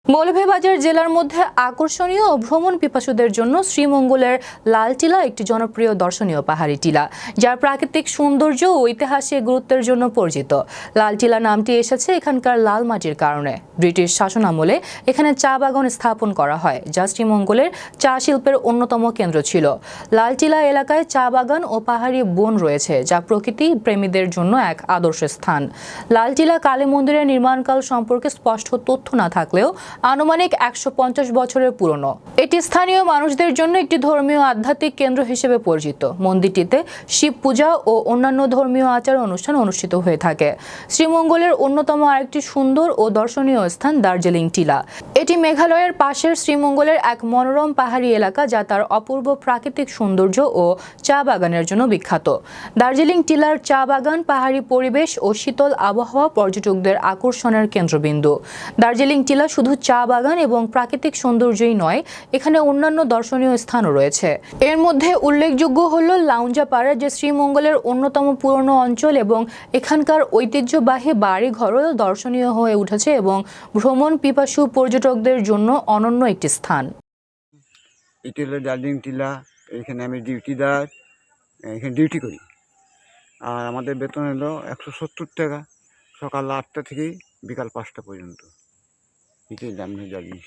মৌলভীবাজার জেলার মধ্যে আকর্ষণীয় ও ভ্রমণ পিপাসুদের জন্য শ্রীমঙ্গলের লাল টিলা একটি জনপ্রিয় দর্শনীয় পাহাড়ি টিলা, যার প্রাকৃতিক সৌন্দর্য ও ঐতিহাসিক গুরুত্বের জন্য পরিচিত। লাল টিলা নামটি এসেছে এখানকার লাল মাটির কারণে। ব্রিটিশ শাসনামলে এখানে চা বাগান স্থাপন করা হয়, যা শ্রীমঙ্গলের চা শিল্পের অন্যতম কেন্দ্র ছিল। লাল টিলা এলাকায় চা বাগান ও পাহাড়ি বন রয়েছে, যা প্রকৃতি প্রেমীদের জন্য এক আদর্শ স্থান। লাল টিলা কালী মন্দিরের নির্মাণকাল সম্পর্কে স্পষ্ট তথ্য না থাকলেও আনুমানিক ১৫০ বছরের পুরনো। এটি স্থানীয় মানুষদের জন্য একটি ধর্মীয় আধ্যাত্মিক কেন্দ্র হিসেবে পরিচিত। মন্দিরটিতে শিব পূজা ও অন্যান্য ধর্মীয় আচার অনুষ্ঠান অনুষ্ঠিত হয়ে থাকে। শ্রীমঙ্গলের অন্যতম আরেকটি সুন্দর ও দর্শনীয় স্থান দার্জিলিং টিলা। এটি মেঘালয়ের পাশের শ্রীমঙ্গলের এক মনোরম পাহাড়ি এলাকা, যা তার অপূর্ব প্রাকৃতিক সৌন্দর্য ও চা বাগানের জন্য বিখ্যাত। দার্জিলিং টিলার চা বাগান, পাহাড়ি পরিবেশ ও শীতল আবহাওয়া পর্যটকদের আকর্ষণের কেন্দ্রবিন্দু। দার্জিলিং টিলা শুধু চা বাগান এবং প্রাকৃতিক সৌন্দর্যই নয়, এখানে অন্যান্য দর্শনীয় স্থানও রয়েছে। এর মধ্যে উল্লেখযোগ্য হল লাউঞ্জাপাড়া, যে শ্রীমঙ্গলের অন্যতম পুরনো অঞ্চল এবং এখানকার ঐতিহ্যবাহী বাড়িঘরও দর্শনীয় হয়ে উঠেছে এবং ভ্রমণ পিপাসু পর্যটকদের জন্য অনন্য একটি স্থান। এটি হলো দার্জিলিং টিলা। এখানে আমি ডিউটিদার, এখানে ডিউটি করি। আর আমাদের বেতন হলো ১৭০ টাকা, সকাল ৮টা থেকে বিকাল ৫টা পর্যন্ত। এটাই দার্জিলিং।